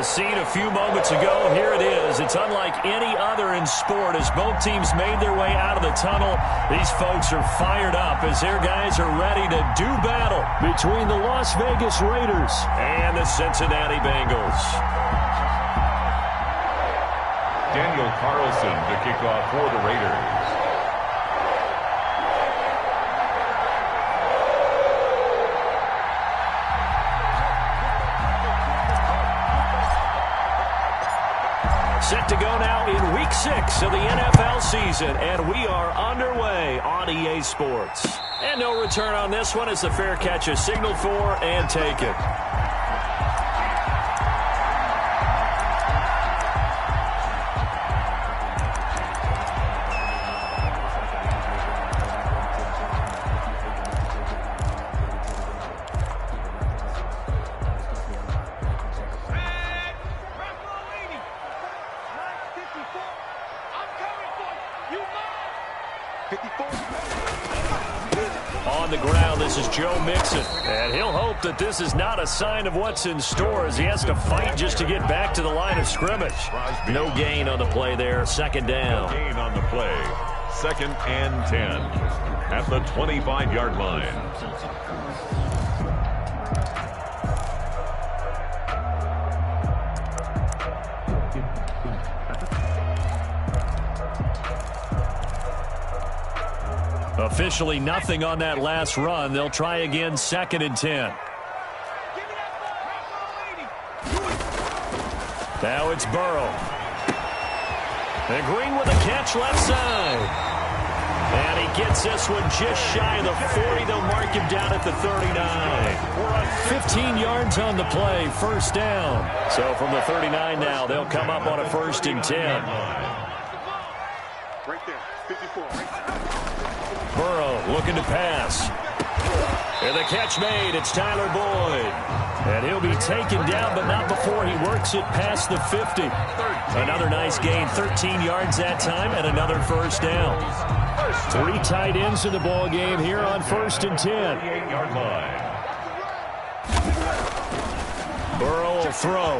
scene a few moments ago, here it is. It's unlike any other in sport as both teams made their way out of the tunnel. These folks are fired up as their guys are ready to do battle between the Las Vegas Raiders and the Cincinnati Bengals. Daniel Carlson to kick off for the Raiders. Set to go now in Week 6 of the NFL season, and we are underway on EA Sports. And no return on this one as the fair catch is signaled for and taken. On the ground, this is Joe Mixon, and he'll hope that this is not a sign of what's in store as he has to fight just to get back to the line of scrimmage. No gain on the play there, second down. No gain on the play, 2nd and 10 at the 25-yard line. Officially nothing on that last run. They'll try again, 2nd and 10. Now it's Burrow. And Green with a catch left side. And he gets this one just shy of the 40. They'll mark him down at the 39. 15 yards on the play, first down. So from the 39 now, they'll come up on a 1st and 10. Right there, 54. Burrow looking to pass. And the catch made. It's Tyler Boyd. And he'll be taken down, but not before he works it past the 50. Another nice gain, 13 yards that time, and another first down. 3 tight ends in the ball game here on 1st and 10. 8-yard line. Burrow will throw.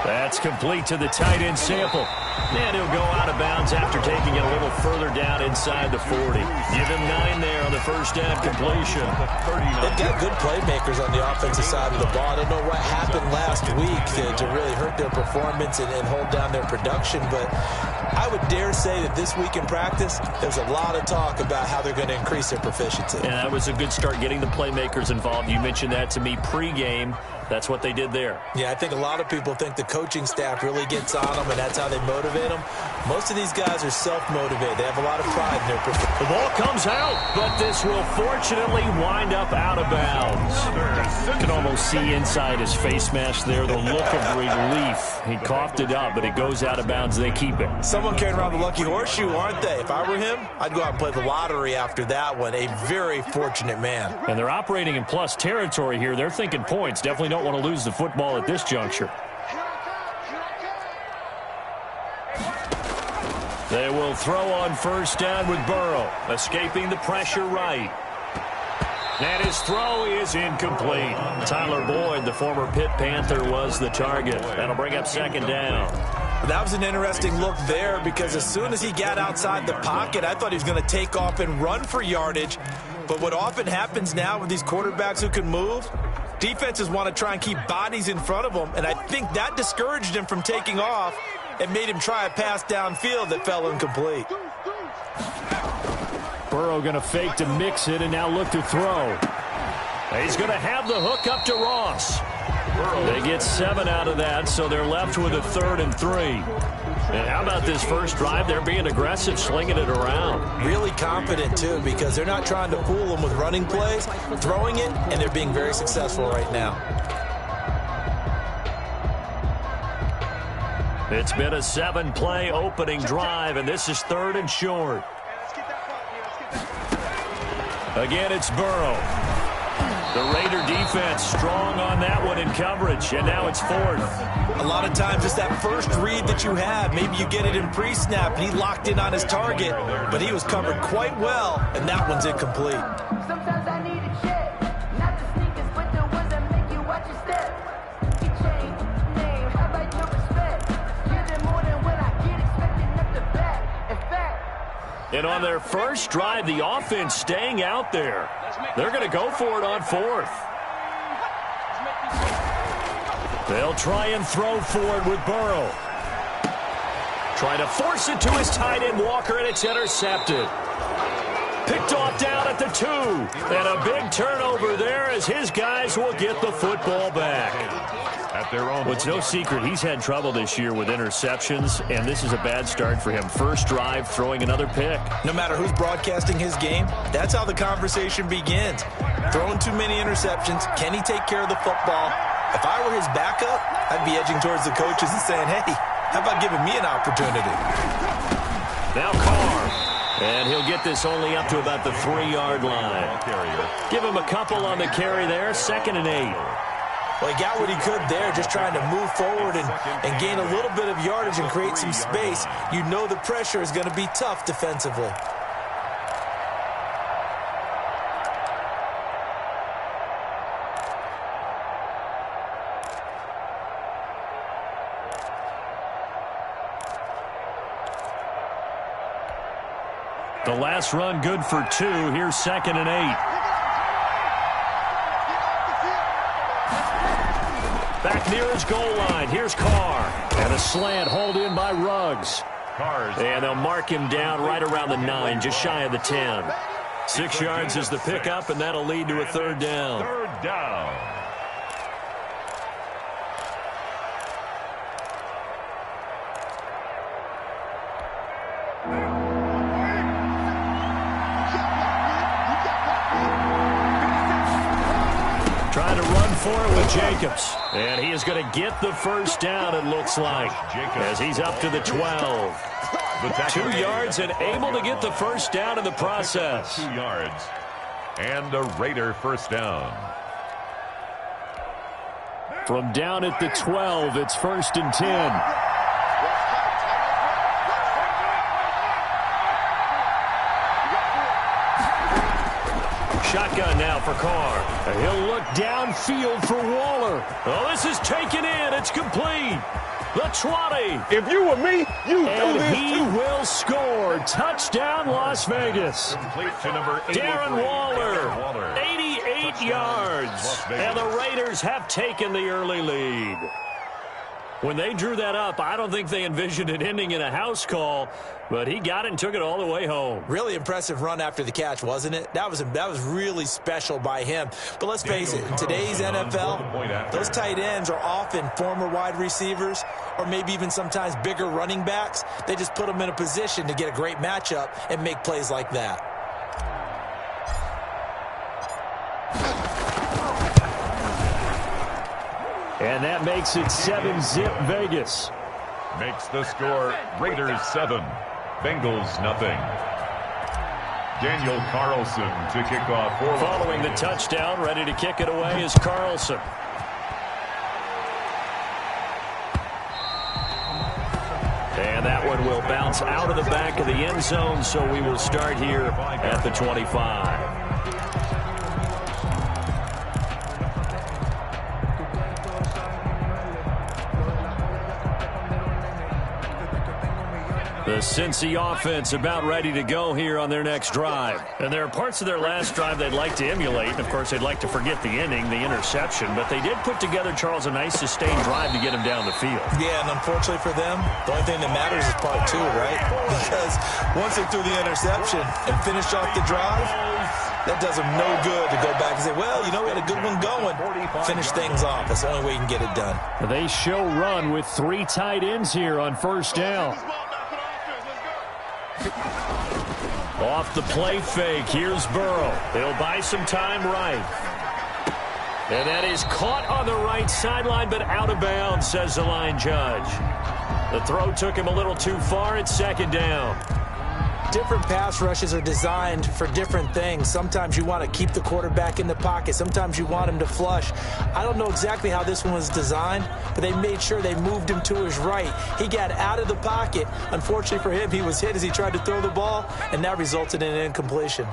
That's complete to the tight end Sample. And he'll go out of bounds after taking it a little further down inside the 40. Give him 9 there on the first down completion. They've got good playmakers on the offensive side of the ball. I don't know what happened last week to really hurt their performance and hold down their production, but I would dare say that this week in practice, there's a lot of talk about how they're going to increase their proficiency. And that was a good start getting the playmakers involved. You mentioned that to me pregame. That's what they did there. Yeah, I think a lot of people think the coaching staff really gets on them, and that's how they motivate them. Most of these guys are self-motivated. They have a lot of pride in their performance. The ball comes out, but this will fortunately wind up out of bounds. You can almost see inside his face mask there the look of relief. He coughed it up, but it goes out of bounds. They keep it. Someone carrying around the lucky horseshoe, aren't they? If I were him, I'd go out and play the lottery after that one. A very fortunate man. And they're operating in plus territory here. They're thinking points. Definitely don't want to lose the football at this juncture. They will throw on first down with Burrow, escaping the pressure right. And his throw is incomplete. Tyler Boyd, the former Pitt Panther, was the target. That'll bring up 2nd down. That was an interesting look there because as soon as he got outside the pocket, I thought he was going to take off and run for yardage. But what often happens now with these quarterbacks who can move, defenses want to try and keep bodies in front of them, and I think that discouraged him from taking off and made him try a pass downfield that fell incomplete. Burrow going to fake to mix it and now look to throw. He's going to have the hook up to Ross. They get 7 out of that, so they're left with a 3rd and 3. And how about this first drive? They're being aggressive, slinging it around. Really confident, too, because they're not trying to fool them with running plays, throwing it, and they're being very successful right now. It's been a 7-play opening drive, and this is 3rd and short. Again, it's Burrow. The Raider defense strong on that one in coverage, and now it's 4th. A lot of times it's that first read that you have. Maybe you get it in pre-snap, and he locked in on his target, but he was covered quite well, and that one's incomplete. Sometimes I need a check, not the sneakers, but the ones that make you watch your step. And on their first drive, the offense staying out there. They're going to go for it on fourth. They'll try and throw for it with Burrow. Trying to force it to his tight end, Walker, and it's intercepted. Picked off down at the 2. And a big turnover there as his guys will get the football back. Well, it's no secret he's had trouble this year with interceptions, and this is a bad start for him. First drive, throwing another pick. No matter who's broadcasting his game, that's how the conversation begins. Throwing too many interceptions. Can he take care of the football? If I were his backup, I'd be edging towards the coaches and saying, hey, how about giving me an opportunity? Now Carr. And he'll get this only up to about the 3-yard line. Give him a couple on the carry there. 2nd and 8. Well, he got what he could there, just trying to move forward and gain a little bit of yardage and create some space. You know the pressure is going to be tough defensively. The last run good for 2. Here's 2nd and 8. Back near his goal line. Here's Carr. And a slant hauled in by Ruggs. And they'll mark him down right around the 9, just shy of the 10. 6 yards is the pickup, and that'll lead to a 3rd down. 3rd down. Trying to run for it with Jacobs. And he is going to get the first down, it looks like, as he's up to the 12. 2 yards and able to get the first down in the process. 2 yards. And a Raider first down. From down at the 12, it's 1st and 10. Shotgun now for Carr. He'll look downfield for Waller. Oh, this is taken in. It's complete. The 20. If you were me, you do this he too. will score. Touchdown, Las Vegas. Complete to number 83. Darren Waller, 88 yards. And the Raiders have taken the early lead. When they drew that up, I don't think they envisioned it ending in a house call, but he got it and took it all the way home. Really impressive run after the catch, wasn't it? That was really special by him. But let's face it, in today's NFL, those tight ends are often former wide receivers or maybe even sometimes bigger running backs. They just put them in a position to get a great matchup and make plays like that. And that makes it 7-zip Vegas. Makes the score Raiders 7, Bengals nothing. Daniel Carlson to kick off. Following the touchdown, ready to kick it away is Carlson. And that one will bounce out of the back of the end zone, so we will start here at the 25. The Cincy offense about ready to go here on their next drive. And there are parts of their last drive they'd like to emulate. And, of course, they'd like to forget the inning, the interception. But they did put together, Charles, a nice sustained drive to get him down the field. Yeah, and unfortunately for them, the only thing that matters is part 2, right? Because once they threw the interception and finished off the drive, that does them no good to go back and say, well, you know, we had a good one going. Finish things off. That's the only way you can get it done. They show run with 3 tight ends here on first down. Off the play fake, here's Burrow. He'll buy some time right. And that is caught on the right sideline, but out of bounds, says the line judge. The throw took him a little too far. It's second down. Different pass rushes are designed for different things. Sometimes you want to keep the quarterback in the pocket. Sometimes you want him to flush. I don't know exactly how this one was designed, but they made sure they moved him to his right. He got out of the pocket. Unfortunately for him, he was hit as he tried to throw the ball, and that resulted in an incompletion.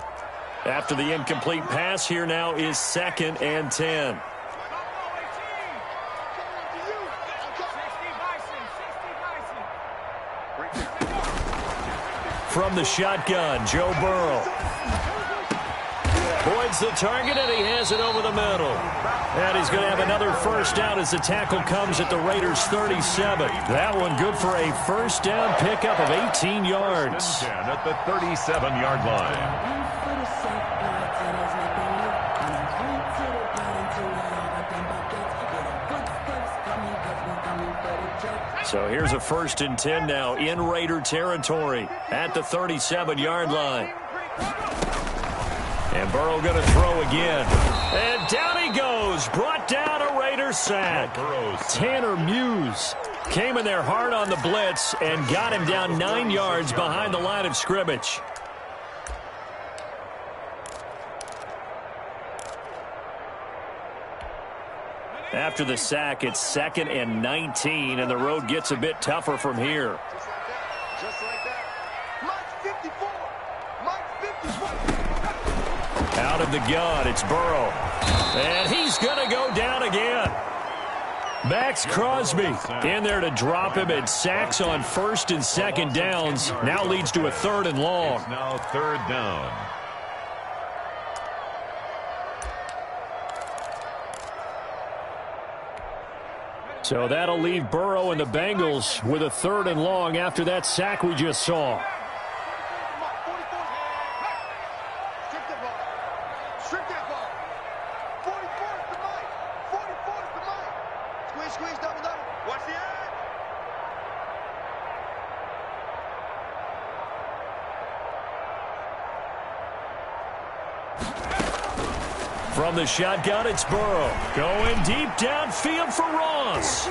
After the incomplete pass, here now is 2nd and 10. from the shotgun. Joe Burrow. Boyd's the target, and he has it over the middle. And he's going to have another first down as the tackle comes at the Raiders' 37. That one good for a first down pickup of 18 yards. At the 37-yard line. So here's a 1st and 10 now in Raider territory at the 37-yard line. And Burrow going to throw again. And down he goes. Brought down a Raider sack. Tanner Muse came in there hard on the blitz and got him down 9 yards behind the line of scrimmage. After the sack, it's 2nd and 19, and the road gets a bit tougher from here. Just like that. Mike 54. Mike 54. Out of the gun, it's Burrow. And he's going to go down again. Max Crosby in there to drop him, and sacks on 1st and 2nd downs. Now leads to a 3rd and long. It's now 3rd down. So that'll leave Burrow and the Bengals with a 3rd and long after that sack we just saw. Strip that ball. 44 is the Mike. 44 is the Mike. Squeeze, double, double. Watch the end. From the shotgun, it's Burrow. Going deep downfield for Ross.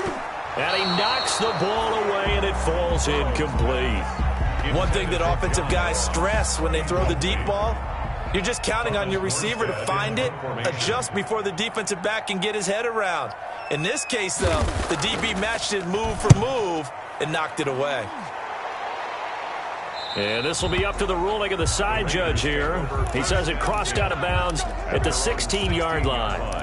And he knocks the ball away, and it falls incomplete. One thing that offensive guys stress when they throw the deep ball, you're just counting on your receiver to find it, adjust before the defensive back can get his head around. In this case, though, the DB matched it move for move and knocked it away. And this will be up to the ruling of the side judge here. He says it crossed out of bounds at the 16-yard line.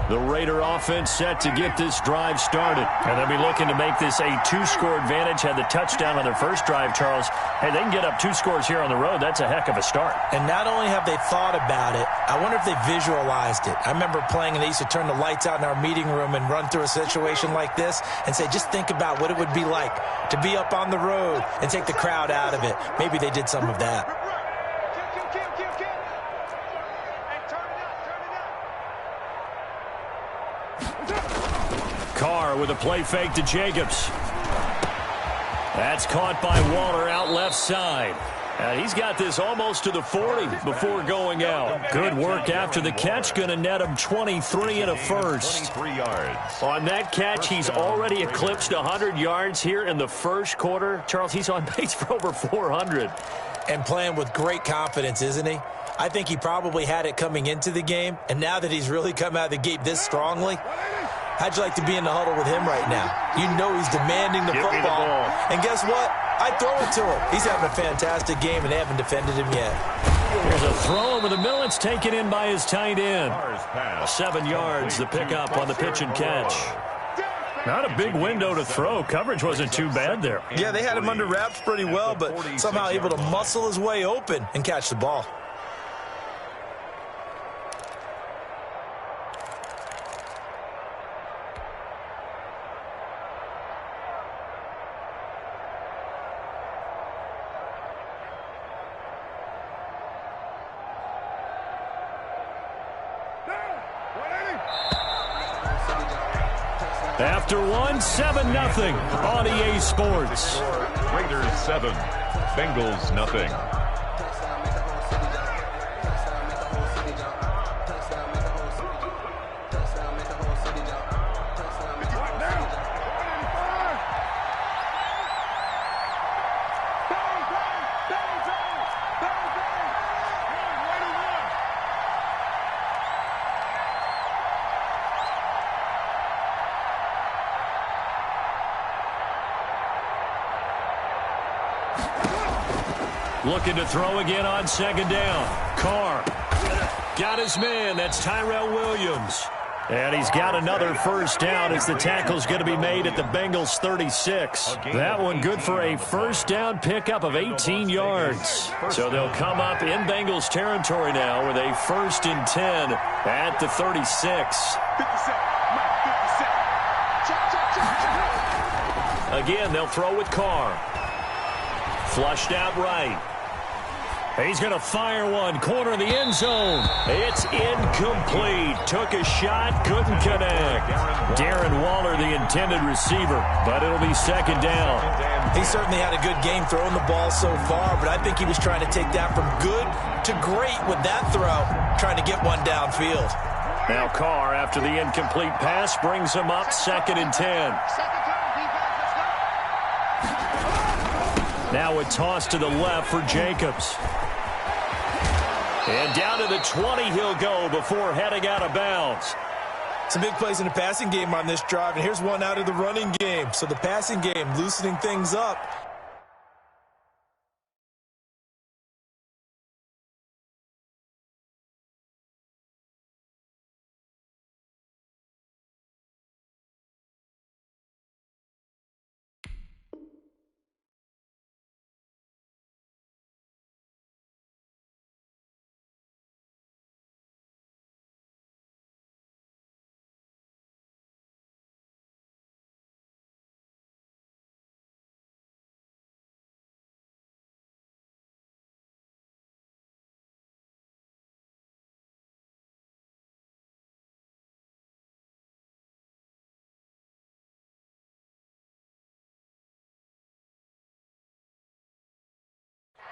The Raider offense set to get this drive started. And they'll be looking to make this a 2-score advantage. Had the touchdown on their first drive, Charles. Hey, they can get up 2 scores here on the road. That's a heck of a start. And not only have they thought about it, I wonder if they visualized it. I remember playing, and they used to turn the lights out in our meeting room and run through a situation like this and say, just think about what it would be like to be up on the road and take the crowd out of it. Maybe they did some of that. Carr with a play fake to Jacobs. That's caught by Waller out left side. And he's got this almost to the 40 before going out. Good work after the catch. Going to net him 23 and a first. 23 yards. On that catch, he's already eclipsed 100 yards here in the first quarter. Charles, he's on pace for over 400. And playing with great confidence, isn't he? I think he probably had it coming into the game. And now that he's really come out of the gate this strongly, how'd you like to be in the huddle with him right now? You know he's demanding the football. And guess what? I throw it to him. He's having a fantastic game, and they haven't defended him yet. Here's a throw over the middle. It's taken in by his tight end. 7 yards, the pickup on the pitch and catch. Not a big window to throw. Coverage wasn't too bad there. Yeah, they had him under wraps pretty well, but somehow able to muscle his way open and catch the ball. After one, 7-0 on EA Sports. Raiders 7, Bengals nothing. Looking to throw again on 2nd down. Carr got his man. That's Tyrell Williams. And he's got another first down as the tackle's going to be made at the Bengals 36. That one good for a first down pickup of 18 yards. So they'll come up in Bengals territory now with a 1st and 10 at the 36. Again, they'll throw with Carr. Flushed out right. He's going to fire one. Corner of the end zone. It's incomplete. Took a shot. Couldn't connect. Darren Waller, the intended receiver. But it'll be 2nd down. He certainly had a good game throwing the ball so far, but I think he was trying to take that from good to great with that throw, trying to get one downfield. Now Carr, after the incomplete pass, brings him up 2nd and 10. Now a toss to the left for Jacobs. And down to the 20 he'll go before heading out of bounds. Some big plays in the passing game on this drive, and here's one out of the running game. So the passing game loosening things up.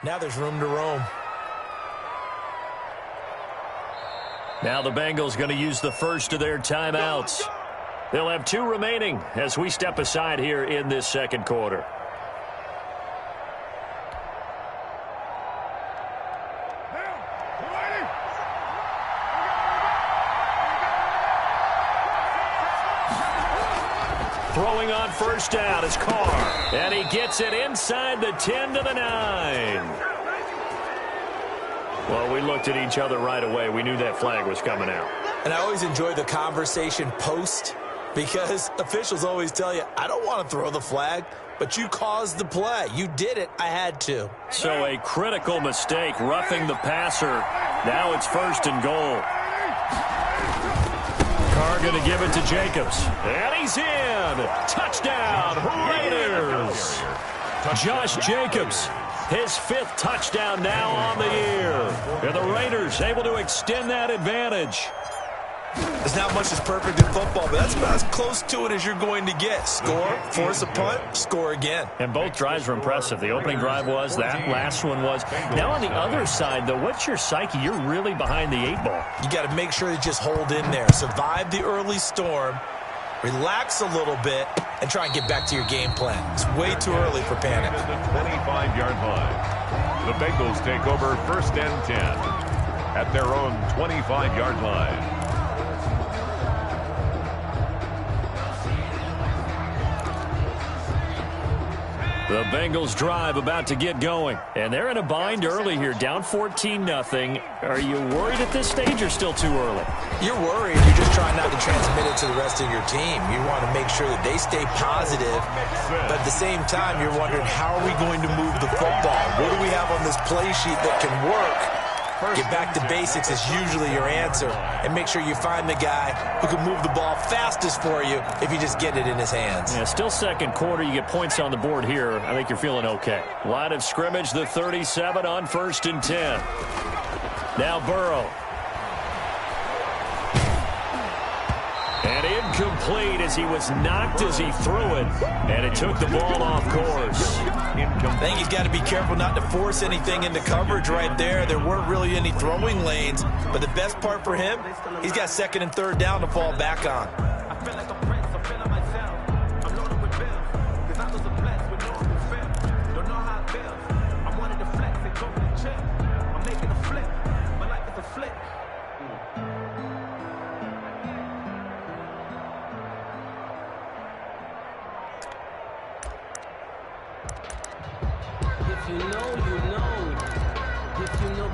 Now there's room to roam. Now the Bengals going to use the first of their timeouts. They'll have 2 remaining as we step aside here in this 2nd quarter. Throwing on first down is Carr. And he gets it inside the 10 to the 9. Well, we looked at each other right away. We knew that flag was coming out. And I always enjoy the conversation post because officials always tell you, I don't want to throw the flag, but you caused the play. You did it. I had to. So a critical mistake, roughing the passer. Now it's 1st and goal. Carr going to give it to Jacobs. And he's in. Touchdown, Raiders. Josh Jacobs, his 5th touchdown now on the year. And the Raiders able to extend that advantage. There's not much that's perfect in football, but that's about as close to it as you're going to get. Score, force a punt, score again. And both drives were impressive. The opening drive was, that last one was. Now on the other side, though, what's your psyche? You're really behind the 8 ball. You got to make sure you just hold in there. Survive the early storm, relax a little bit, and try and get back to your game plan. It's way too early for panic. At the 25-yard line. The Bengals take over 1st and 10 at their own 25-yard line. The Bengals drive about to get going. And they're in a bind early here, down 14-0. Are you worried at this stage or still too early? You're worried. You're just trying not to transmit it to the rest of your team. You want to make sure that they stay positive. But at the same time, you're wondering, how are we going to move the football? What do we have on this play sheet that can work? Get back to basics is usually your answer. And make sure you find the guy who can move the ball fastest for you if you just get it in his hands. Yeah, still 2nd quarter. You get points on the board here. I think you're feeling okay. Line of scrimmage, the 37 on 1st and 10. Now Burrow. And incomplete as he was knocked as he threw it. And it took the ball off course. I think he's got to be careful not to force anything into coverage right there. There weren't really any throwing lanes. But the best part for him, he's got 2nd and 3rd down to fall back on. If you know, you know. If you know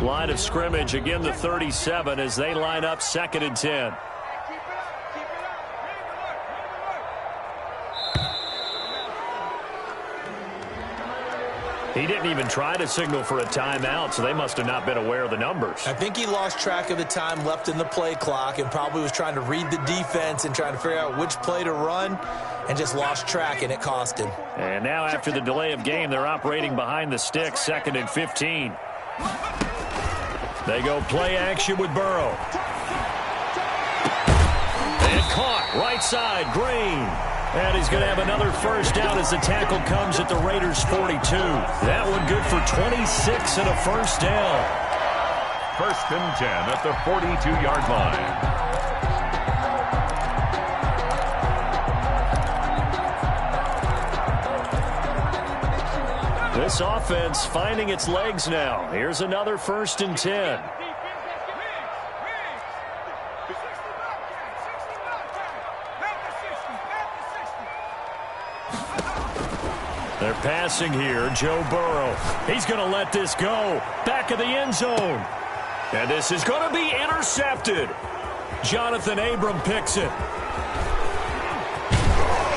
Line of scrimmage, again the 37 as they line up 2nd and 10. He didn't even try to signal for a timeout, so they must have not been aware of the numbers. I think he lost track of the time left in the play clock and probably was trying to read the defense and trying to figure out which play to run and just lost track, and it cost him. And now after the delay of game, they're operating behind the sticks, 2nd and 15. They go play action with Burrow. And caught right side, Green. And he's going to have another first down as the tackle comes at the Raiders' 42. That one good for 26 and a first down. 1st and 10 at the 42-yard line. This offense finding its legs now. Here's another 1st and 10. They're passing here. Joe Burrow. He's going to let this go. Back of the end zone. And this is going to be intercepted. Jonathan Abram picks it.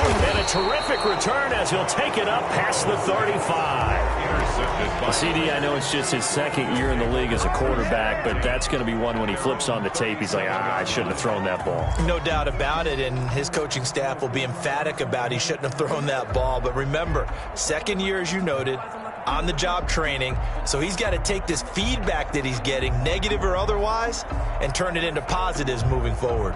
And a terrific return as he'll take it up past the 35. CD, I know it's just his 2nd year in the league as a quarterback, but that's going to be one when he flips on the tape. He's like, I shouldn't have thrown that ball. No doubt about it, and his coaching staff will be emphatic about he shouldn't have thrown that ball. But remember, 2nd year, as you noted, on-the-job training, so he's got to take this feedback that he's getting, negative or otherwise, and turn it into positives moving forward.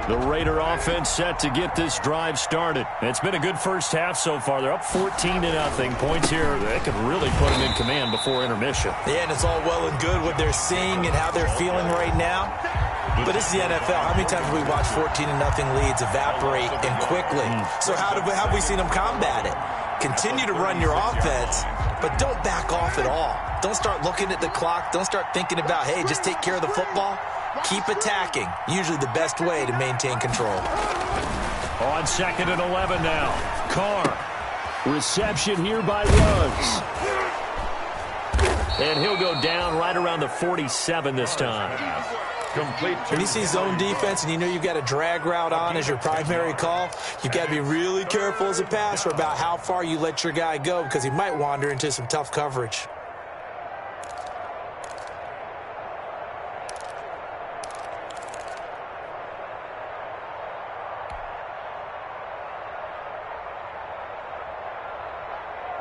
The Raider offense set to get this drive started. It's been a good first half so far. They're up 14-0. Points here that could really put them in command before intermission. Yeah, and it's all well and good what they're seeing and how they're feeling right now. But this is the NFL. How many times have we watched 14-0 leads evaporate and quickly? So how have we seen them combat it? Continue to run your offense, but don't back off at all. Don't start looking at the clock. Don't start thinking about, hey, just take care of the football. Keep attacking. Usually the best way to maintain control. On 2nd and 11 now. Carr. Reception here by Ruggs. And he'll go down right around the 47 this time. When you see zone defense and you know you've got a drag route on as your primary call, you've got to be really careful as a passer about how far you let your guy go because he might wander into some tough coverage.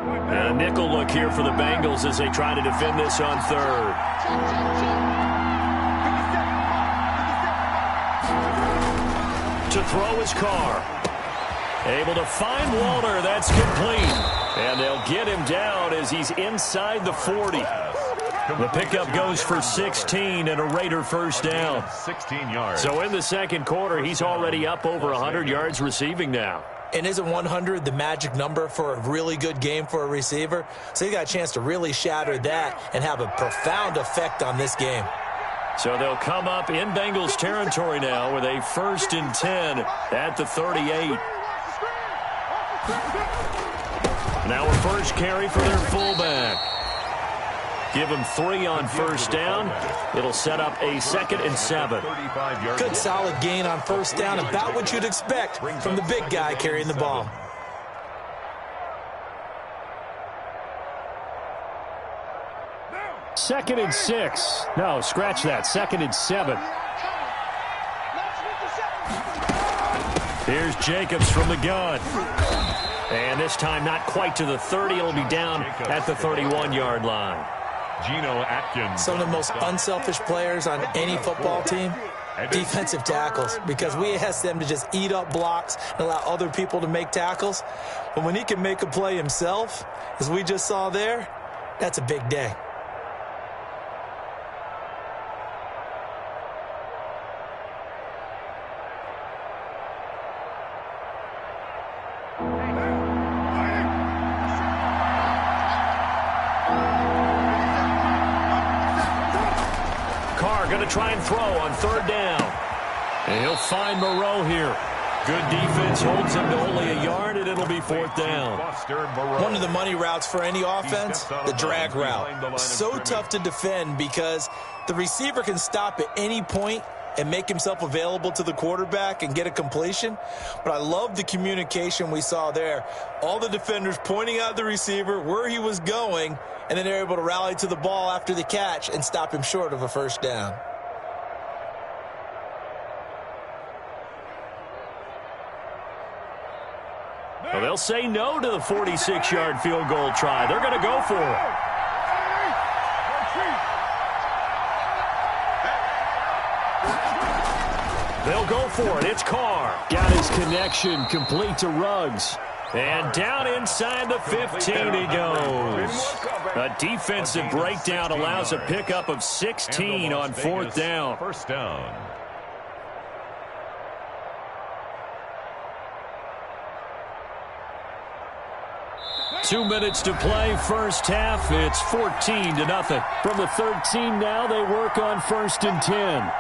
And a nickel look here for the Bengals as they try to defend this on 3rd. To throw his Carr. Able to find Walter. That's complete. And they'll get him down as he's inside the 40. The pickup goes for 16 and a Raider first down. 16 yards. So in the second quarter, he's already up over 100 yards receiving now. And isn't 100 the magic number for a really good game for a receiver? So he got a chance to really shatter that and have a profound effect on this game. So they'll come up in Bengals territory now with a 1st and 10 at the 38. Now a first carry for their fullback. Give him 3 on first down. It'll set up a 2nd and 7. Good solid gain on first down, about what you'd expect from the big guy carrying the ball. Second and 6. No, scratch that. 2nd and 7. Here's Jacobs from the gun. And this time not quite to the 30. It'll be down at the 31-yard line. Geno Atkins. Some of the most unselfish players on any football team, defensive tackles, because we ask them to just eat up blocks and allow other people to make tackles. But when he can make a play himself, as we just saw there, that's a big day. Try and throw on 3rd down. And he'll find Moreau here. Good defense holds him to only a yard, and it'll be 4th down. One of the money routes for any offense, the drag route. So tough to defend because the receiver can stop at any point and make himself available to the quarterback and get a completion. But I love the communication we saw there. All the defenders pointing out the receiver, where he was going, and then they're able to rally to the ball after the catch and stop him short of a first down. Well, they'll say no to the 46-yard field goal try. They're going to go for it. They'll go for it. It's Carr. Got his connection complete to Ruggs. And down inside the 15 he goes. A defensive breakdown allows a pickup of 16 on 4th down. First down. Two minutes to play, first half. It's 14-0. From the 13 now, they work on 1st and 10.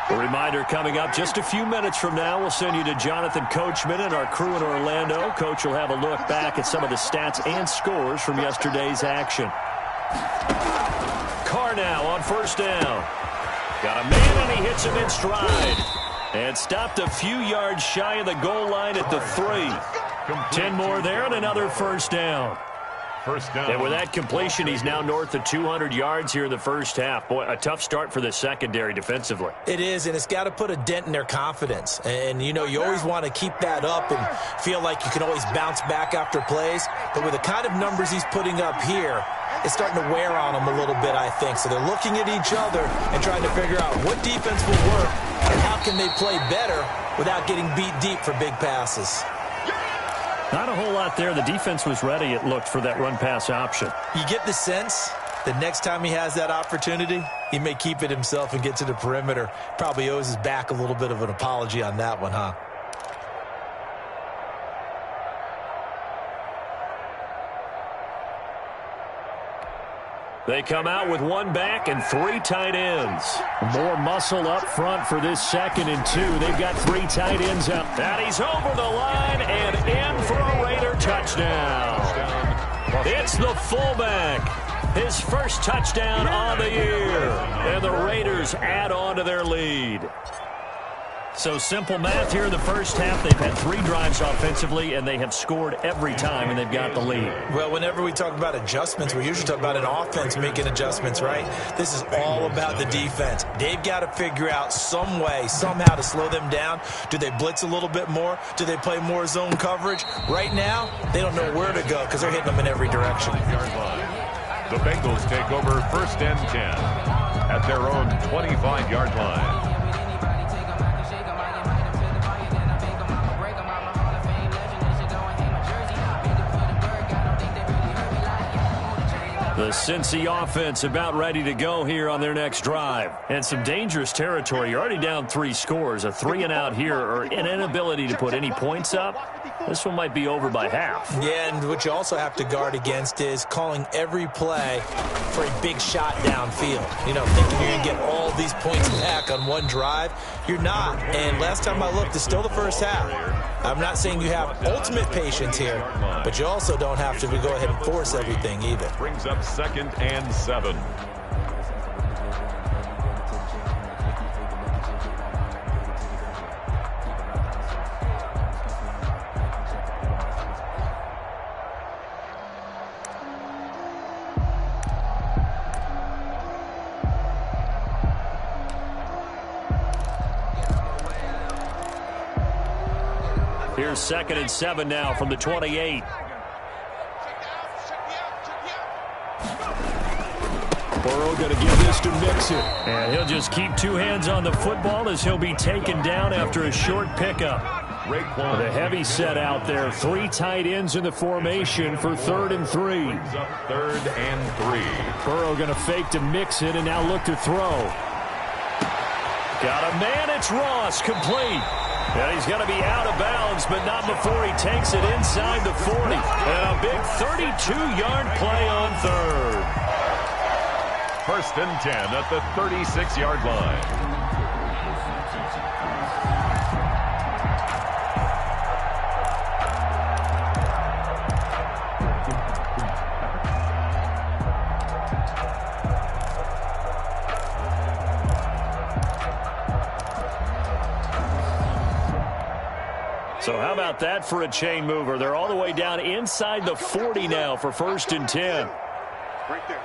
A reminder coming up just a few minutes from now, we'll send you to Jonathan Coachman and our crew in Orlando. Coach will have a look back at some of the stats and scores from yesterday's action. Carr now on 1st down. Got a man and he hits him in stride. And stopped a few yards shy of the goal line at the 3. 10 more there and another first down. First down. And with that completion, he's now north of 200 yards here in the first half. Boy, a tough start for the secondary defensively. It is, and it's got to put a dent in their confidence. And, you know, you always want to keep that up and feel like you can always bounce back after plays. But with the kind of numbers he's putting up here, it's starting to wear on them a little bit, I think. So they're looking at each other and trying to figure out what defense will work and how can they play better without getting beat deep for big passes. Not a whole lot there. The defense was ready, it looked, for that run-pass option. You get the sense that next time he has that opportunity, he may keep it himself and get to the perimeter. Probably owes his back a little bit of an apology on that one, huh? They come out with 1 back and 3 tight ends. More muscle up front for this 2nd and 2. They've got 3 tight ends out. And he's over the line and in for a Raider touchdown. It's the fullback. His first touchdown on the year. And the Raiders add on to their lead. So simple math here in the first half. They've had 3 drives offensively, and they have scored every time, and they've got the lead. Well, whenever we talk about adjustments, we usually talk about an offense making adjustments, right? This is all about the defense. They've got to figure out some way, somehow to slow them down. Do they blitz a little bit more? Do they play more zone coverage? Right now, they don't know where to go because they're hitting them in every direction. The Bengals take over 1st and 10 at their own 25-yard line. The Cincy offense about ready to go here on their next drive. And some dangerous territory. You're already down 3 scores. A 3-and-out here or an inability to put any points up. This one might be over by half. Yeah, and what you also have to guard against is calling every play for a big shot downfield. You know, thinking you're going to get all these points back on one drive. You're not. And last time I looked, it's still the first half. I'm not saying you have ultimate patience here, but you also don't have to go ahead and force everything either. Brings up 2nd and 7. Here's 2nd and 7 now from the 28. Burrow going to give this to Mixon. And he'll just keep two hands on the football as he'll be taken down after a short pickup. The heavy set out there. 3 tight ends in the formation for 3rd and 3. Brings up 3rd and 3. Burrow going to fake to Mixon and now look to throw. Got a man. It's Ross. Complete. And he's going to be out of bounds, but not before he takes it inside the 40. And a big 32-yard play on 3rd. 1st and 10 at the 36-yard line. So how about that for a chain mover? They're all the way down inside the 40 now for 1st and 10. Right there.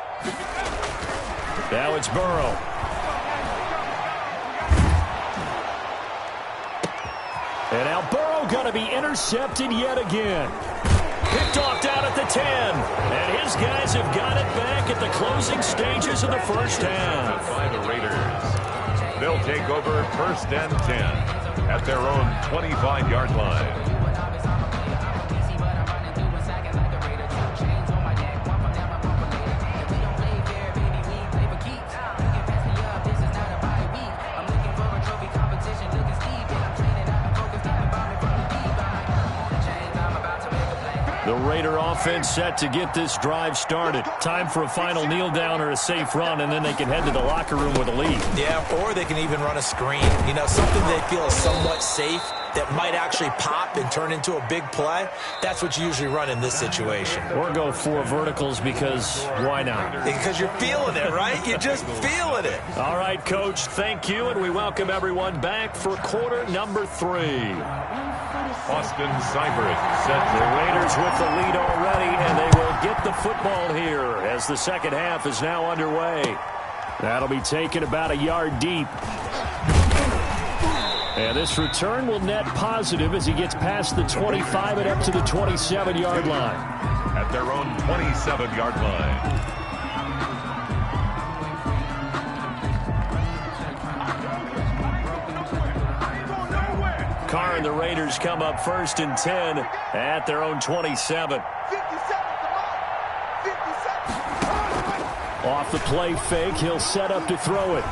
Now it's Burrow. And now Burrow going to be intercepted yet again. Picked off down at the 10. And his guys have got it back at the closing stages of the first half. By the Raiders. They'll take over 1st and 10 at their own 25-yard line. The Raider offense set to get this drive started. Time for a final kneel down or a safe run, and then they can head to the locker room with a lead. Yeah, or they can even run a screen. You know, something they feel is somewhat safe that might actually pop and turn into a big play. That's what you usually run in this situation. Or go 4 verticals because why not? Because you're feeling it, right? You're just feeling it. All right, Coach, thank you, and we welcome everyone back for quarter number 3. Austin Seibert set the Raiders with the lead already, and they will get the football here as the second half is now underway. That'll be taken about a yard deep. And this return will net positive as he gets past the 25 and up to the 27-yard line. At their own 27-yard line. Carr and the Raiders come up 1st and 10 at their own 27. Off the play fake, he'll set up to throw it.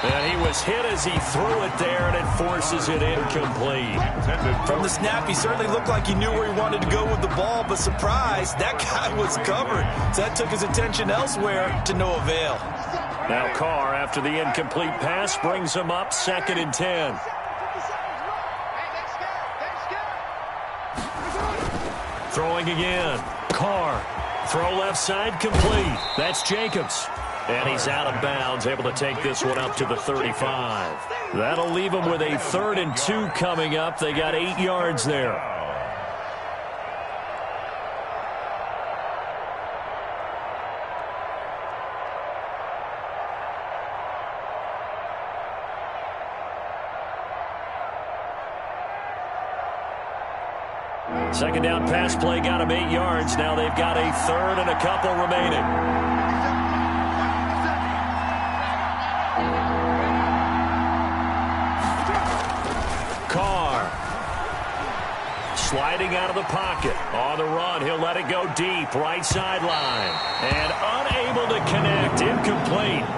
And he was hit as he threw it there, and it forces it incomplete. From the snap, he certainly looked like he knew where he wanted to go with the ball, but surprise, that guy was covered. So that took his attention elsewhere to no avail. Now Carr, after the incomplete pass, brings him up 2nd and 10. Throwing again. Carr. Throw left side complete. That's Jacobs. And he's out of bounds, able to take this one up to the 35. That'll leave him with a 3rd and 2 coming up. They got 8 yards there. Second down pass play got him 8 yards. Now they've got a 3rd and a couple remaining. Carr. Sliding out of the pocket. On the run, he'll let it go deep. Right sideline. And unable to connect. Incomplete.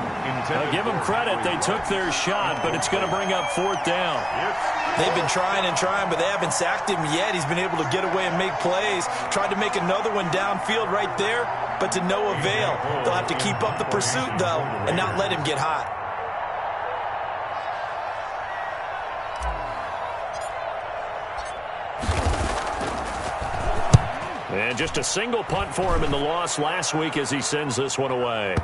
I'll give them credit. They took their shot, but it's going to bring up 4th down. They've been trying and trying, but they haven't sacked him yet. He's been able to get away and make plays. Tried to make another one downfield right there, but to no avail. They'll have to keep up the pursuit, though, and not let him get hot. And just a single punt for him in the loss last week as he sends this one away.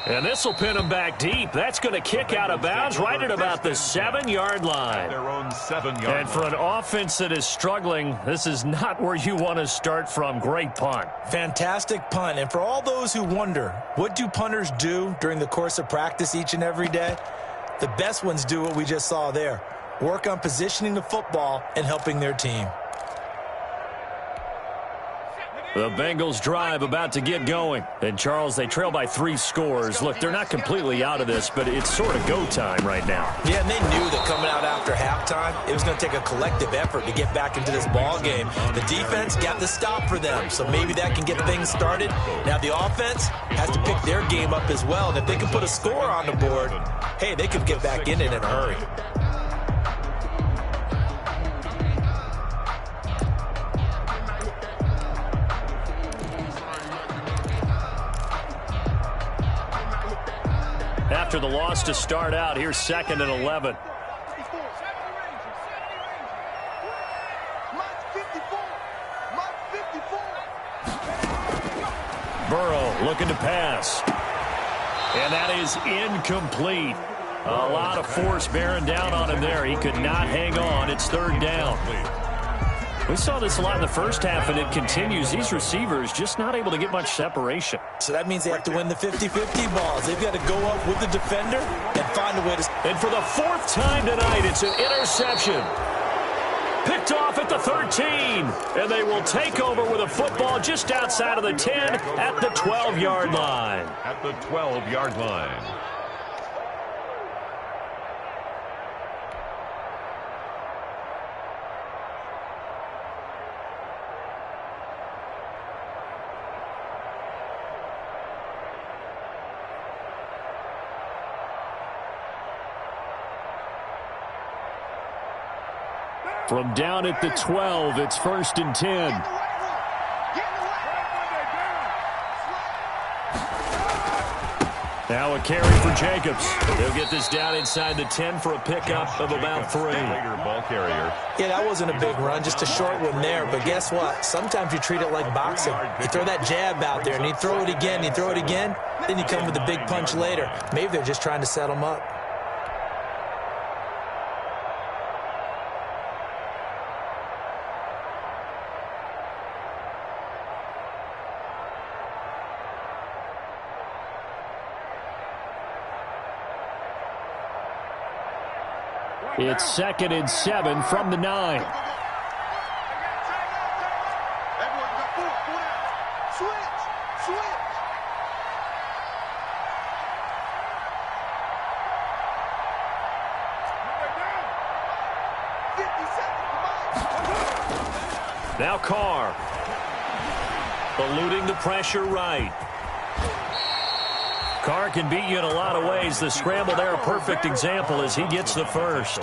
And this will pin him back deep. That's going to kick out of bounds right at about the 7-yard line. Their own 7-yard line. And for an offense that is struggling, this is not where you want to start from. Great punt. Fantastic punt. And for all those who wonder, what do punters do during the course of practice each and every day? The best ones do what we just saw there. Work on positioning the football and helping their team. The Bengals drive about to get going. And, Charles, they trail by 3 scores. Look, they're not completely out of this, but it's sort of go time right now. Yeah, and they knew that coming out after halftime, it was going to take a collective effort to get back into this ball game. The defense got the stop for them, so maybe that can get things started. Now the offense has to pick their game up as well, and if they can put a score on the board, hey, they could get back in it in a hurry. After the loss to start out, here's 2nd and 11. Burrow looking to pass. And that is incomplete. A lot of force bearing down on him there. He could not hang on. It's 3rd down. We saw this a lot in the first half, and it continues. These receivers just not able to get much separation. So that means they have to win the 50-50 balls. They've got to go up with the defender and find a way to... And for the 4th time tonight, it's an interception. Picked off at the 13. And they will take over with a football just outside of the 10 at the 12-yard line. At the 12-yard line. From down at the 12, it's 1st and 10. Now a carry for Jacobs. They'll get this down inside the 10 for a pickup of about 3. Ball carrier. Yeah, that wasn't a big run, just a short one there. But guess what? Sometimes you treat it like boxing. You throw that jab out there, and you throw it again, you throw it again, then you come with a big punch later. Maybe they're just trying to set them up. It's 2nd and 7 from the 9. Now Carr. Eluding the pressure right. Carr can beat you in a lot of ways. The scramble there, a perfect example as he gets the 1st.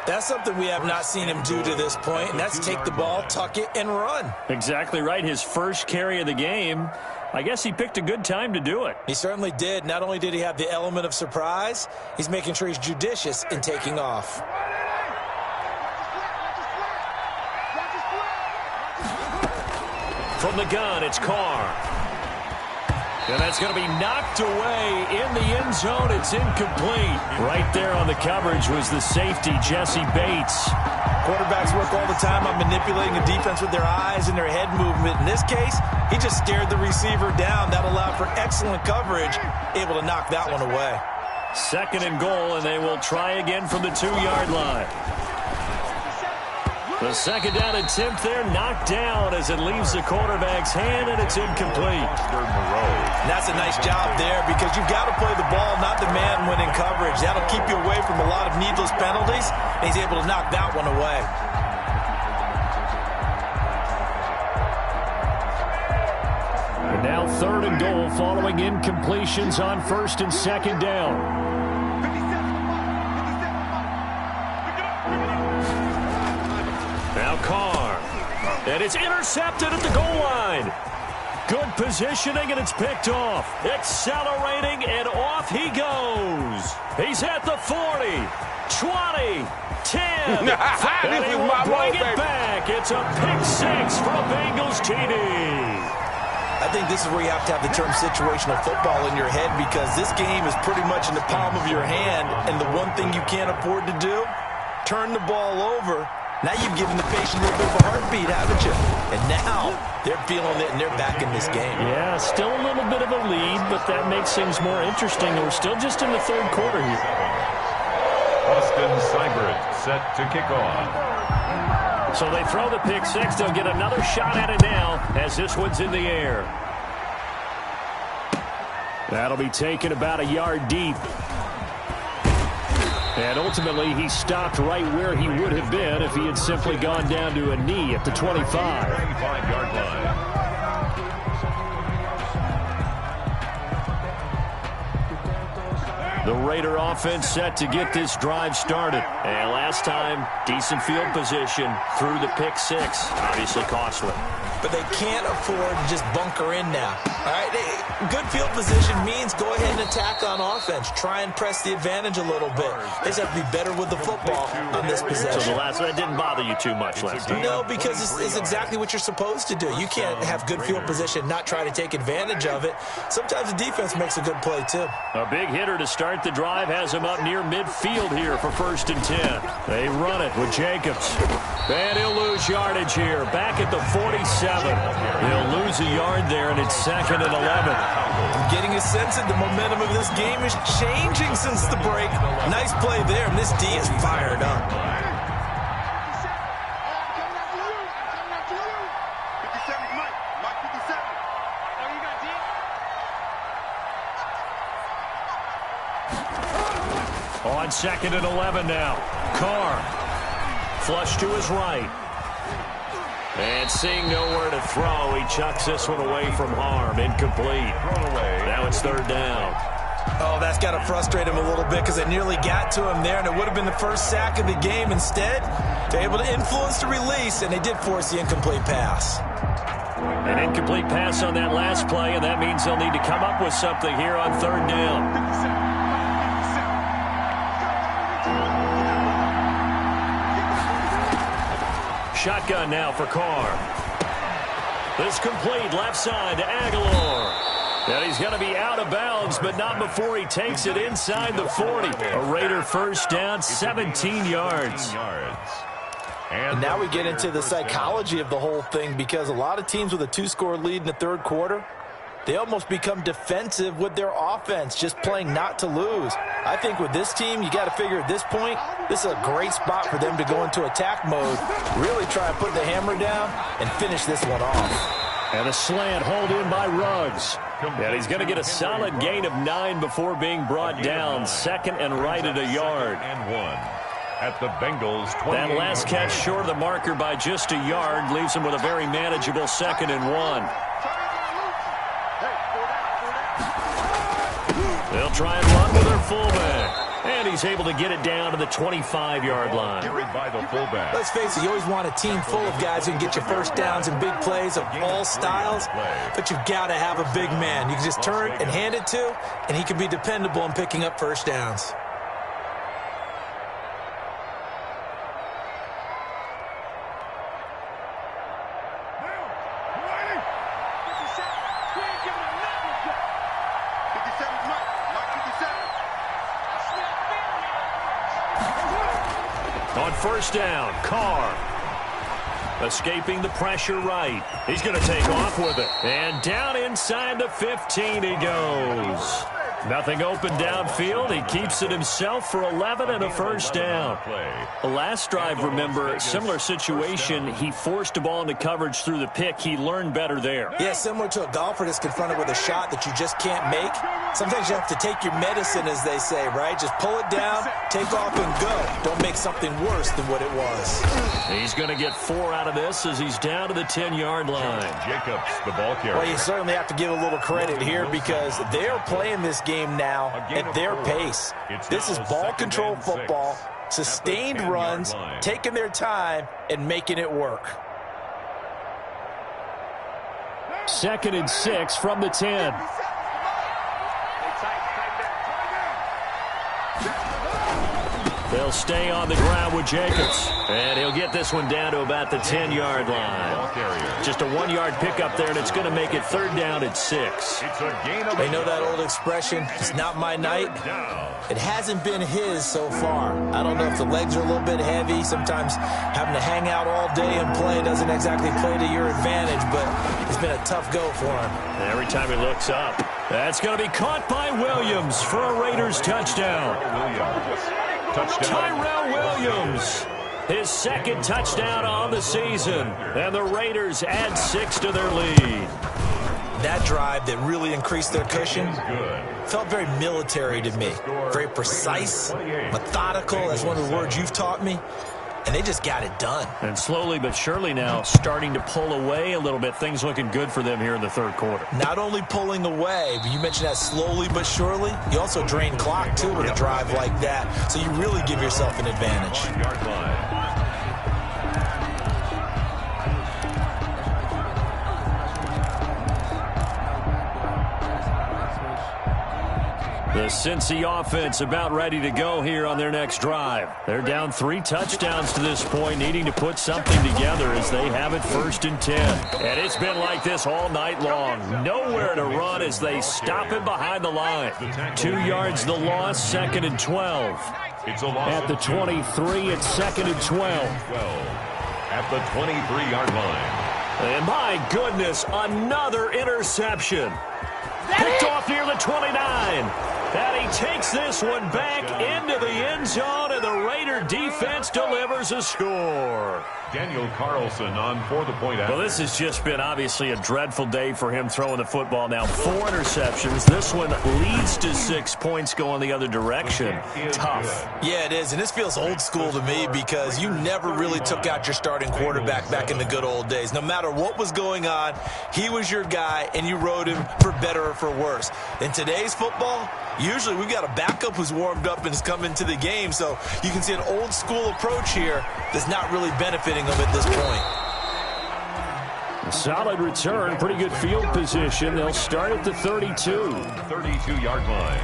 That's something we have not seen him do to this point, and that's take the ball, tuck it, and run. Exactly right. His first carry of the game. I guess he picked a good time to do it. He certainly did. Not only did he have the element of surprise, he's making sure he's judicious in taking off. From the gun, it's Carr. And that's going to be knocked away in the end zone. It's incomplete. Right there on the coverage was the safety, Jesse Bates. Quarterbacks work all the time on manipulating a defense with their eyes and their head movement. In this case, he just stared the receiver down. That allowed for excellent coverage, able to knock that one away. 2nd and goal, and they will try again from the 2-yard line. The 2nd down attempt there knocked down as it leaves the quarterback's hand, and it's incomplete. And that's a nice job there because you've got to play the ball, not the man when in coverage. That'll keep you away from a lot of needless penalties, and he's able to knock that one away. And now 3rd and goal following incompletions on 1st and 2nd down. Now Carr. And it's intercepted at the goal line. Good positioning, and it's picked off. Accelerating, and off he goes. He's at the 40, 20, 10. And he will bring it back. It's a pick six for a Bengals TD. I think this is where you have to have the term situational football in your head, because this game is pretty much in the palm of your hand, and the one thing you can't afford to do, turn the ball over. Now you've given the patient a little bit of a heartbeat, haven't you? And now they're feeling it, and they're back in this game. Yeah, still a little bit of a lead, but that makes things more interesting. We're still just in the third quarter here. Austin Seibert set to kick off. So they throw the pick six. They'll get another shot at it now as this one's in the air. That'll be taken about a yard deep. And ultimately, he stopped right where he would have been if he had simply gone down to a knee at the 25. 25-yard line. The Raider offense set to get this drive started. And last time, decent field position through the pick six. Obviously costly. But they can't afford to just bunker in now. All right, good field position means go ahead and attack on offense. Try and press the advantage a little bit. They just have to be better with the football on this possession. So that didn't bother you too much last time? No, because it's exactly what you're supposed to do. You can't have good field position, not try to take advantage of it. Sometimes the defense makes a good play, too. A big hitter to start the drive has him up near midfield here for 1st and 10. They run it with Jacobs. And he'll lose yardage here. Back at the 47. He'll lose a yard there, and it's 2nd and 11. I'm getting a sense that the momentum of this game is changing since the break. Nice play there, and this D is fired up. On 2nd and 11 now. Carr. Flush to his right. And seeing nowhere to throw, he chucks this one away from harm. Incomplete. Now it's 3rd down. Oh, that's got to frustrate him a little bit, because they nearly got to him there, and it would have been the first sack of the game. Instead, they're able to influence the release, and they did force the incomplete pass. An incomplete pass on that last play, and that means they'll need to come up with something here on 3rd down. Shotgun now for Carr. This complete left side to Aguilar. And he's going to be out of bounds, but not before he takes it inside the 40. A Raider 1st down, 17 yards. And now we get into the psychology of the whole thing, because a lot of teams with a 2-score lead in the 3rd quarter, they almost become defensive with their offense, just playing not to lose. I think with this team, you got to figure at this point, this is a great spot for them to go into attack mode, really try and put the hammer down and finish this one off. And a slant hauled in by Ruggs. And he's going to get a solid gain of 9 before being brought down. 2nd and right at a yard. And 1 at the Bengals 20. That last catch short of the marker by just a yard leaves him with a very manageable 2nd and 1. They'll try and run with their fullback. And he's able to get it down to the 25-yard line. Carried by the fullback. Let's face it, you always want a team full of guys who can get you first downs and big plays of all styles, but you've got to have a big man you can just turn and hand it to, and he can be dependable in picking up first downs. On 1st down, Carr. Escaping the pressure right. He's going to take off with it. And down inside the 15 he goes. Nothing open downfield. He keeps it himself for 11 and a 1st down. The last drive, remember, similar situation. He forced a ball into coverage through the pick. He learned better there. Yeah, similar to a golfer that's confronted with a shot that you just can't make. Sometimes you have to take your medicine, as they say, right? Just pull it down, take off, and go. Don't make something worse than what it was. He's going to get 4 out of this as he's down to the 10-yard line. Jacobs, the ball carrier. Well, you certainly have to give a little credit here, because they're playing this game now at their pace. This is ball control football. Sustained runs, taking their time, and making it work. 2nd and 6 from the 10. They'll stay on the ground with Jacobs. And he'll get this one down to about the 10-yard line. Just a 1-yard pickup there, and it's going to make it 3rd down and 6. They know that old expression, it's not my night. It hasn't been his so far. I don't know if the legs are a little bit heavy. Sometimes having to hang out all day and play doesn't exactly play to your advantage, but it's been a tough go for him. And every time he looks up, that's going to be caught by Williams for a Raiders touchdown. Tyrell Williams, his 2nd touchdown on the season, and the Raiders add 6 to their lead. That drive that really increased their cushion felt very military to me. Very precise, methodical. That's one of the words you've taught me. And they just got it done. And slowly but surely now starting to pull away a little bit. Things looking good for them here in the 3rd quarter. Not only pulling away, but you mentioned that slowly but surely. You also drain clock, too, with a drive like that. So you really give yourself an advantage. The Cincy offense about ready to go here on their next drive. They're down 3 touchdowns to this point, needing to put something together as they have it 1st and 10. And it's been like this all night long. Nowhere to run as they stop him behind the line. 2 yards the loss, 2nd and 12. At the 23, it's 2nd and 12. At the 23-yard line. And my goodness, another interception. Picked off near the 29. And he takes this one back into the end zone, and the Raider defense delivers a score. Daniel Carlson on for the point after. Well, this has just been obviously a dreadful day for him throwing the football. Now 4 interceptions. This one leads to 6 points going the other direction. Tough. Yeah, it is, and this feels old school to me because you never really took out your starting quarterback back in the good old days. No matter what was going on, he was your guy, and you rode him for better or for worse. In today's football, usually we've got a backup who's warmed up and has come into the game, so you can see an old school approach here that's not really benefiting them at this point. A solid return, pretty good field position. They'll start at the 32. 32-yard line.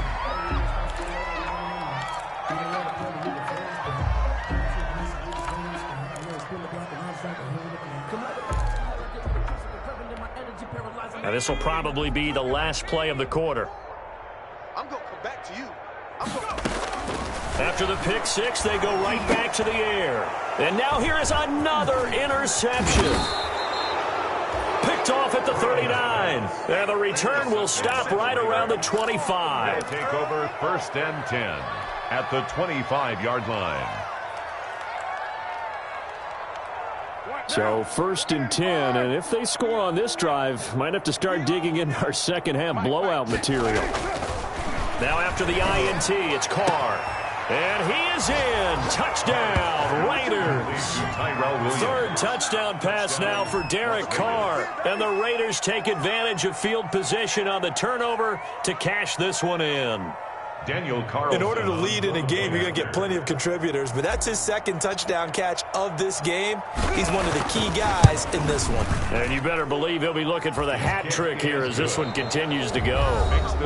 Now this will probably be the last play of the quarter. I'm going to come back to you. After the pick 6, they go right back to the air. And now here is another interception. Picked off at the 39. And the return will stop right around the 25. They'll take over 1st and 10 at the 25-yard line. So 1st and 10, and if they score on this drive, might have to start digging into our second half blowout material. Now after the INT, it's Carr. And he is in. Touchdown, Raiders. 3rd touchdown pass now for Derek Carr. And the Raiders take advantage of field position on the turnover to cash this one in. Daniel Carlson. In order to lead in a game, you're going to get plenty of contributors, but that's his 2nd touchdown catch of this game. He's one of the key guys in this one. And you better believe he'll be looking for the hat trick here as this one continues to go.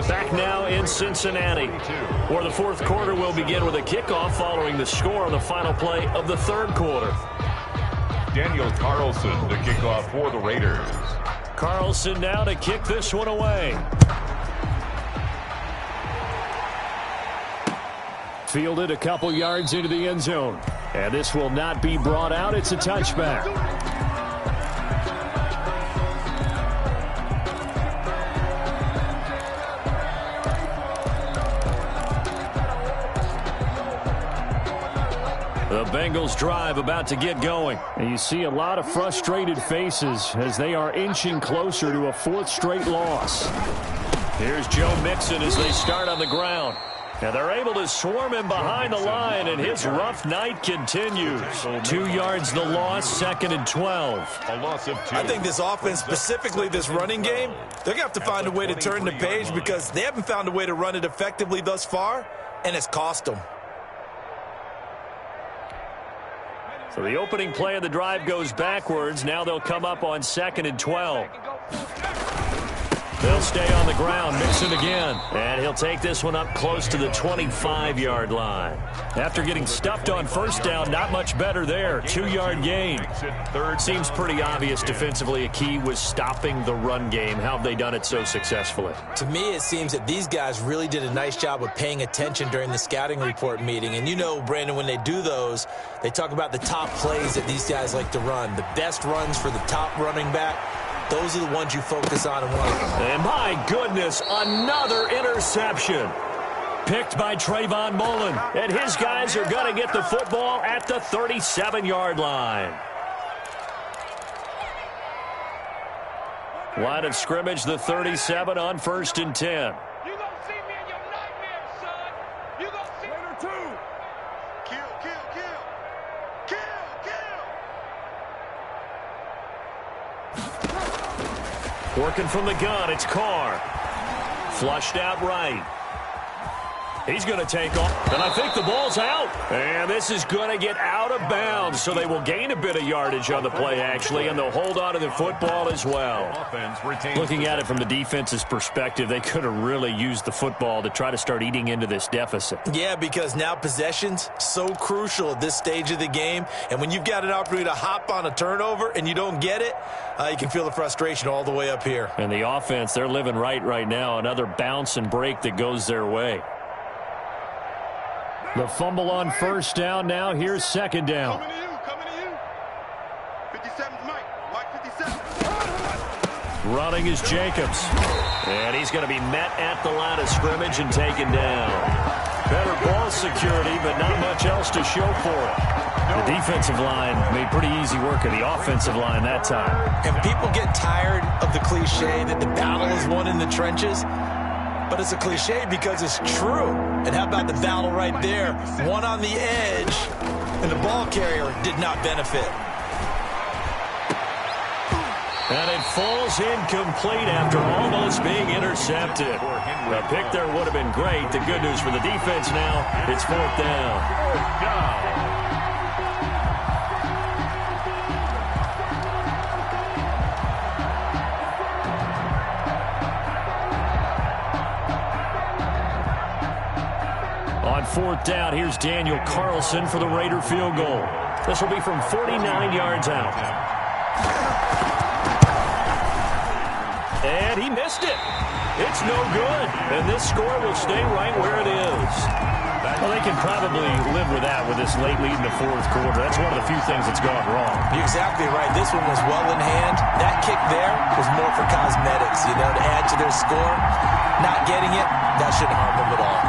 Back now in Cincinnati, where the 4th quarter will begin with a kickoff following the score on the final play of the 3rd quarter. Daniel Carlson to kick off for the Raiders. Carlson now to kick this one away. Fielded a couple yards into the end zone. And this will not be brought out. It's a touchback. The Bengals drive about to get going. And you see a lot of frustrated faces as they are inching closer to a 4th straight loss. Here's Joe Mixon as they start on the ground. And they're able to swarm him behind the line, and his rough night continues. 2 yards the loss, 2nd and 12. A loss of 2. I think this offense, specifically this running game, they're going to have to find a way to turn the page because they haven't found a way to run it effectively thus far, and it's cost them. So the opening play of the drive goes backwards. Now they'll come up on 2nd and 12. They'll stay on the ground, Mixon again. And he'll take this one up close to the 25-yard line. After getting stuffed on first down, not much better there. 2-yard gain. Seems pretty obvious defensively a key was stopping the run game. How have they done it so successfully? To me, it seems that these guys really did a nice job of paying attention during the scouting report meeting. And you know, Brandon, when they do those, they talk about the top plays that these guys like to run. The best runs for the top running back. Those are the ones you focus on and want. And my goodness, another interception. Picked by Trayvon Mullen. And his guys are going to get the football at the 37-yard line. Line of scrimmage, the 37 on 1st and 10. You gonna see me in your nightmares, son. You gonna see me too. Kill, kill, kill. Kill, kill. Working from the gun, it's Carr. Flushed out right. He's going to take off, and I think the ball's out. And this is going to get out of bounds, so they will gain a bit of yardage on the play, actually, and they'll hold on to the football as well. Looking at it from the defense's perspective, they could have really used the football to try to start eating into this deficit. Yeah, because now possession's so crucial at this stage of the game, and when you've got an opportunity to hop on a turnover and you don't get it, you can feel the frustration all the way up here. And the offense, they're living right now. Another bounce and break that goes their way. The fumble on first down. Now here's 2nd down. Coming to you, coming to you. 57's Mike. Mike 57. Running is Jacobs. And he's going to be met at the line of scrimmage and taken down. Better ball security, but not much else to show for it. The defensive line made pretty easy work of the offensive line that time. And people get tired of the cliche that the battle is won in the trenches. But it's a cliche because it's true. And how about the battle right there? One on the edge, and the ball carrier did not benefit. And it falls incomplete after almost being intercepted. A pick there would have been great. The good news for the defense now, it's 4th down. On 4th down, here's Daniel Carlson for the Raider field goal. This will be from 49 yards out. And he missed it. It's no good. And this score will stay right where it is. Well, they can probably live with that with this late lead in the 4th quarter. That's one of the few things that's gone wrong. You're exactly right. This one was well in hand. That kick there was more for cosmetics, to add to their score. Not getting it, that shouldn't harm them at all.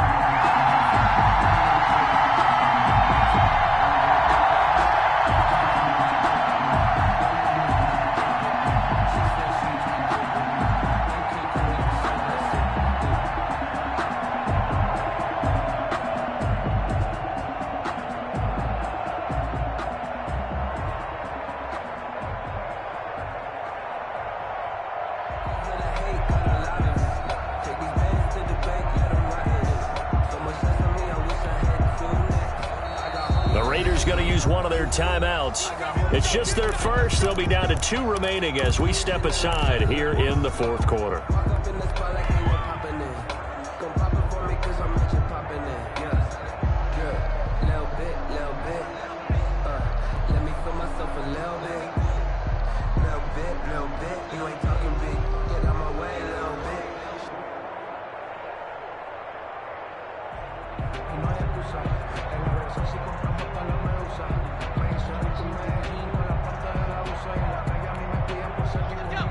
Going to use one of their timeouts. It's just their first. They'll be down to 2 remaining as we step aside here in the 4th quarter.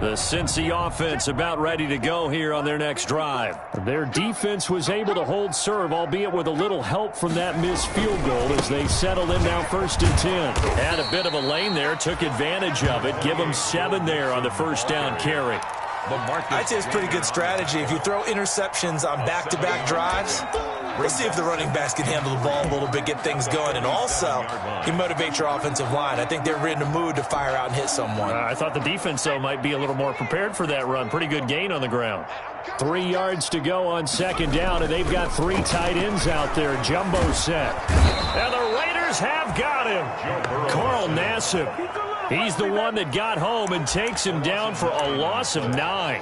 The Cincy offense about ready to go here on their next drive. Their defense was able to hold serve, albeit with a little help from that missed field goal as they settled in now 1st and 10. Had a bit of a lane there, took advantage of it. Give them 7 there on the first down carry. I'd say it's pretty good strategy. If you throw interceptions on back-to-back drives, let's see if the running backs can handle the ball a little bit, get things going, and also you motivate your offensive line. I think they're in the mood to fire out and hit someone. I thought the defense, though, might be a little more prepared for that run. Pretty good gain on the ground. 3 yards to go on 2nd down, and they've got 3 tight ends out there. Jumbo set. And the Raiders Raiders have got him. Carl Nassib. He's the one that got home and takes him down for a loss of 9.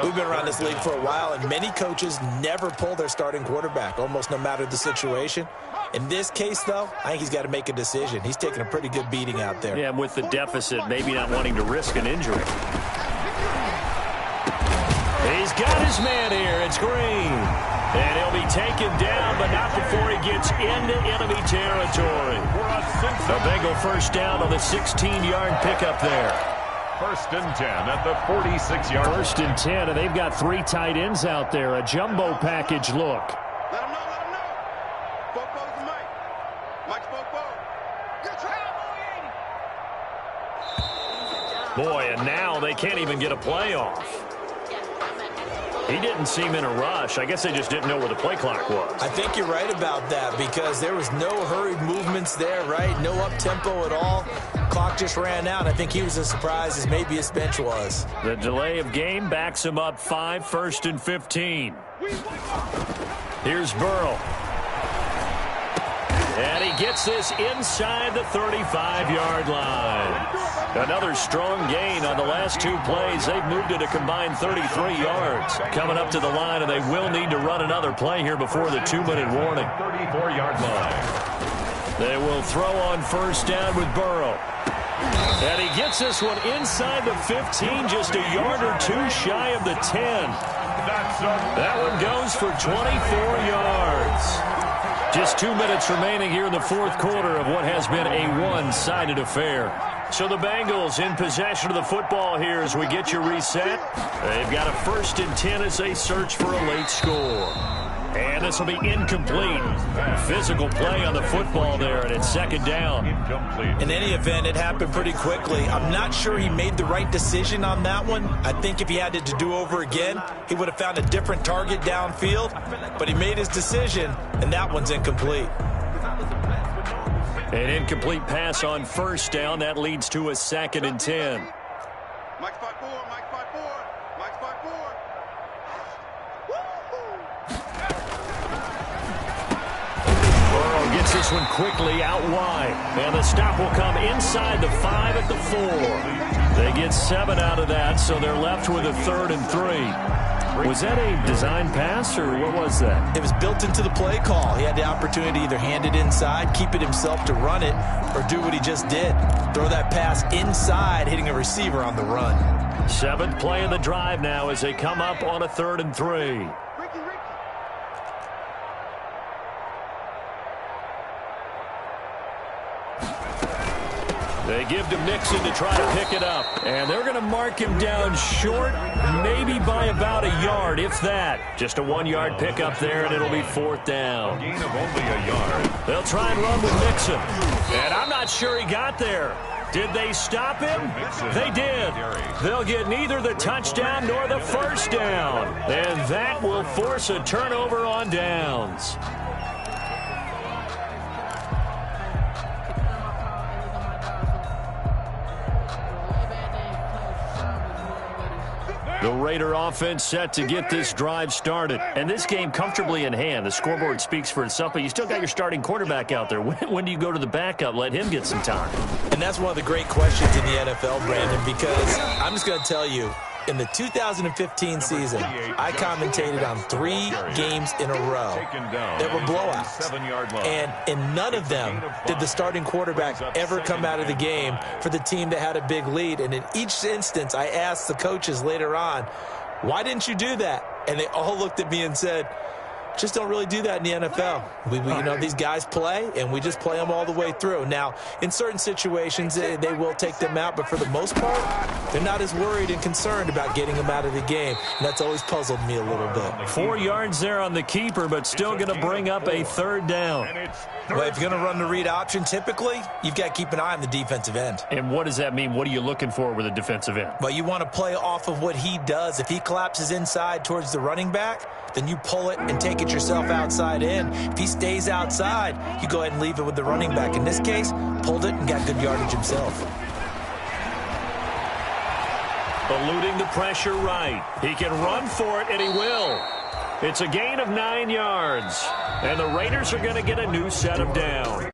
We've been around this league for a while, and many coaches never pull their starting quarterback, almost no matter the situation. In this case, though, I think he's got to make a decision. He's taking a pretty good beating out there. Yeah, with the deficit, maybe not wanting to risk an injury. He's got his man here. It's Green. And he'll be taken down, but not before he gets into enemy territory. The Bengal first down on the 16-yard pickup there. 1st and 10 at the 46-yard. 1st and 10, and they've got 3 tight ends out there. A jumbo package look. Let him know, let him know. Four to Mike. Mike's four. Good try, Boy, and now they can't even get a play off. He didn't seem in a rush. I guess they just didn't know where the play clock was. I think you're right about that because there was no hurried movements there, right? No up-tempo at all. Clock just ran out. I think he was as surprised as maybe his bench was. The delay of game backs him up 5, 1st and 15. Here's Burrow. And he gets this inside the 35-yard line. Another strong gain on the last 2 plays. They've moved it a combined 33 yards. Coming up to the line, and they will need to run another play here before the 2-minute warning. 34-yard line. They will throw on 1st down with Burrow. And he gets this one inside the 15, just a yard or 2 shy of the 10. That one goes for 24 yards. Just 2 minutes remaining here in the 4th quarter of what has been a one-sided affair. So the Bengals in possession of the football here as we get you reset. They've got a 1st and 10 as they search for a late score. And this will be incomplete. Physical play on the football there, and it's 2nd down. Incomplete. In any event, it happened pretty quickly. I'm not sure he made the right decision on that one. I think if he had it to do over again, he would have found a different target downfield. But he made his decision, and that one's incomplete. An incomplete pass on 1st down. That leads to a 2nd and 10. Mike's 5-4, Mike's 5-4, Mike's 5-4. Burrow gets this one quickly out wide. And the stop will come inside the 5 at the 4. They get 7 out of that, so they're left with a 3rd and 3. Was that a design pass, or what was that? It was built into the play call. He had the opportunity to either hand it inside, keep it himself to run it, or do what he just did. Throw that pass inside, hitting a receiver on the run. 7th play of the drive now as they come up on a 3rd and 3. They give to Mixon to try to pick it up. And they're going to mark him down short, maybe by about a yard, if that. Just a 1-yard pickup there, and it'll be 4th down. Gain of only a yard. They'll try and run with Mixon. And I'm not sure he got there. Did they stop him? They did. They'll get neither the touchdown nor the 1st down. And that will force a turnover on downs. The Raider offense set to get this drive started. And this game comfortably in hand. The scoreboard speaks for itself, but you still got your starting quarterback out there. When do you go to the backup? Let him get some time. And that's one of the great questions in the NFL, Brandon, because I'm just going to tell you, in the 2015 season, I commentated on 3 games in a row that were blowouts. And in none of them did the starting quarterback ever come out of the game for the team that had a big lead. And in each instance, I asked the coaches later on, why didn't you do that? And they all looked at me and said, just don't really do that in the NFL. You know, these guys play, and we just play them all the way through. Now, in certain situations, they will take them out, but for the most part, they're not as worried and concerned about getting them out of the game, and that's always puzzled me a little bit. 4 yards there on the keeper, but still going to bring up a 3rd down. Well, if you're going to run the read option, typically, you've got to keep an eye on the defensive end. And what does that mean? What are you looking for with a defensive end? Well, you want to play off of what he does. If he collapses inside towards the running back, then you pull it and take it yourself outside in. If he stays outside, you go ahead and leave it with the running back. In this case, pulled it and got good yardage himself. Eluding the pressure right. He can run for it, and he will. It's a gain of 9 yards. And the Raiders are going to get a new set of downs.